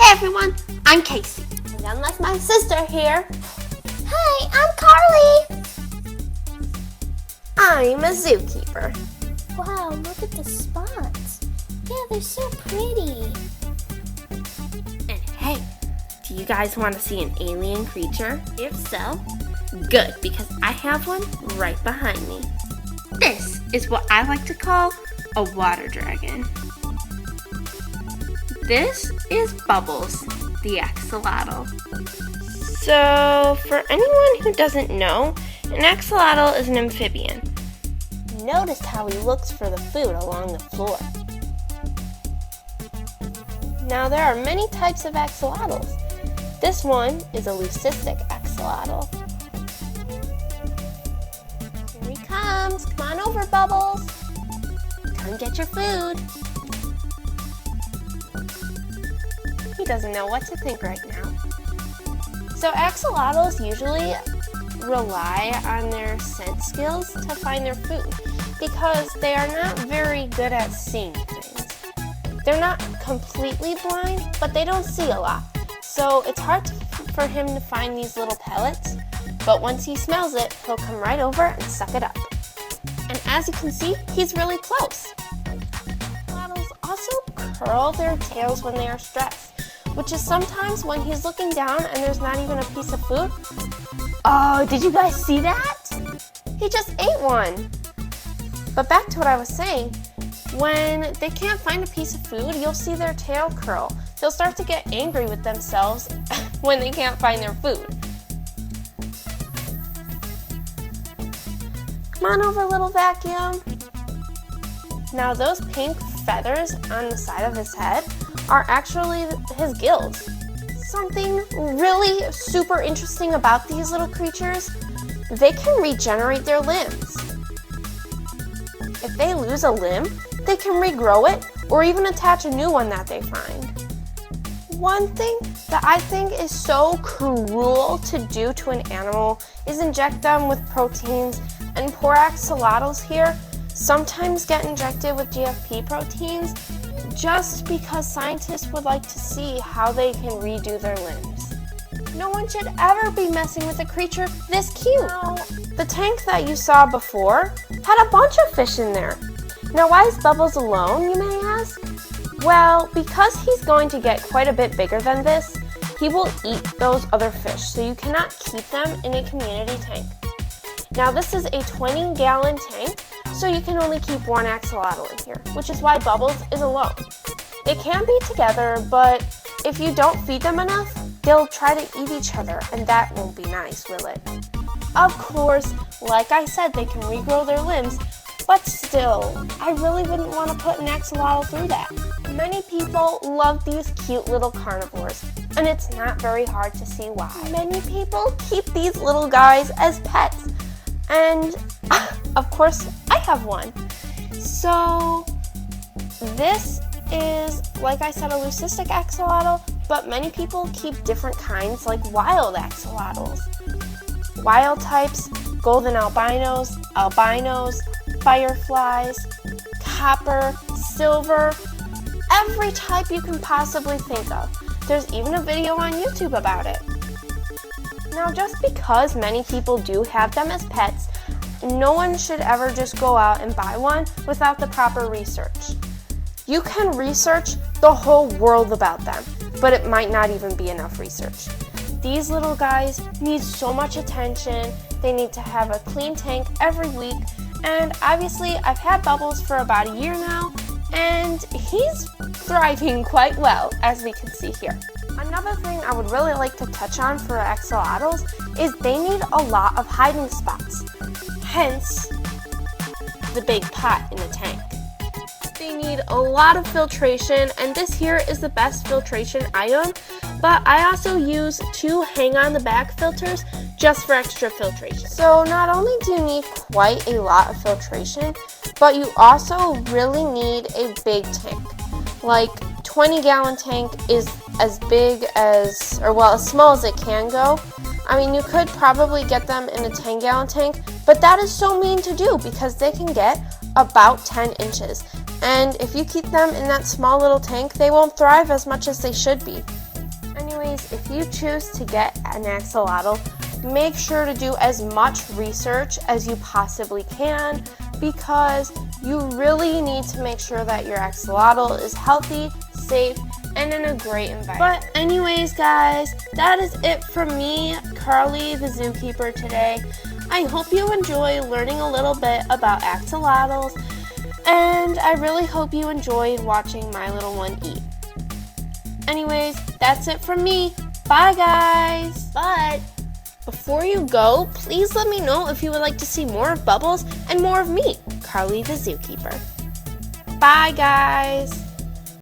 Hey everyone, I'm Kacey. And unlike my sister here, Hi, I'm Carly. I'm a zookeeper. Wow, look at the spots. Yeah, they're so pretty. And hey, do you guys want to see an alien creature? If so, good, because I have one right behind me. This is what I like to call a water dragon. This is Bubbles, the axolotl. So, for anyone who doesn't know, an axolotl is an amphibian. Notice how he looks for the food along the floor. Now, there are many types of axolotls. This one is a leucistic axolotl. Here he comes. Come on over, Bubbles. Come get your food. He doesn't know what to think right now. So axolotls usually rely on their scent skills to find their food because they are not very good at seeing things. They're not completely blind, but they don't see a lot. So it's hard for him to find these little pellets, but once he smells it, he'll come right over and suck it up. And as you can see, he's really close. Axolotls also curl their tails when they are stressed, which is sometimes when he's looking down and there's not even a piece of food. Oh, did you guys see that? He just ate one. But back to what I was saying, when they can't find a piece of food, you'll see their tail curl. They'll start to get angry with themselves when they can't find their food. Come on over, little vacuum. Now those pink feathers on the side of his head are actually his gills. Something really super interesting about these little creatures, they can regenerate their limbs. If they lose a limb, they can regrow it or even attach a new one that they find. One thing that I think is so cruel to do to an animal is inject them with proteins, and poor axolotls here sometimes get injected with GFP proteins just because scientists would like to see how they can redo their limbs. No one should ever be messing with a creature this cute. Now, the tank that you saw before had a bunch of fish in there. Now, why is Bubbles alone, you may ask? Well, because he's going to get quite a bit bigger than this, he will eat those other fish, so you cannot keep them in a community tank. Now, this is a 20-gallon tank, so you can only keep one axolotl in here, which is why Bubbles is alone. They can be together, but if you don't feed them enough, they'll try to eat each other, and that won't be nice, will it? Of course, like I said, they can regrow their limbs, but still, I really wouldn't want to put an axolotl through that. Many people love these cute little carnivores, and it's not very hard to see why. Many people keep these little guys as pets, and of course, I have one. So this is, like I said, a leucistic axolotl, but many people keep different kinds like wild axolotls. Wild types, golden albinos, fireflies, copper, silver, every type you can possibly think of. There's even a video on YouTube about it. Now, just because many people do have them as pets, no one should ever just go out and buy one without the proper research. You can research the whole world about them, but it might not even be enough research. These little guys need so much attention. They need to have a clean tank every week, and obviously I've had Bubbles for about a year now, and he's thriving quite well, as we can see here. Another thing I would really like to touch on for axolotls is they need a lot of hiding spots, hence the big pot in the tank. They need a lot of filtration, and this here is the best filtration item, but I also use 2 hang-on-the-back filters just for extra filtration. So not only do you need quite a lot of filtration, but you also really need a big tank. Like 20-gallon tank is as big as, or well, as small as it can go. I mean, you could probably get them in a 10-gallon tank, but that is so mean to do because they can get about 10 inches. And if you keep them in that small little tank, they won't thrive as much as they should be. Anyways, if you choose to get an axolotl, make sure to do as much research as you possibly can, because you really need to make sure that your axolotl is healthy, safe, and in a great environment. But anyways, guys, that is it from me, Carly the Zookeeper, today. I hope you enjoy learning a little bit about axolotls, and I really hope you enjoyed watching my little one eat. Anyways, that's it from me. Bye, guys. But before you go, please let me know if you would like to see more of Bubbles and more of me, Carly the Zookeeper. Bye, guys.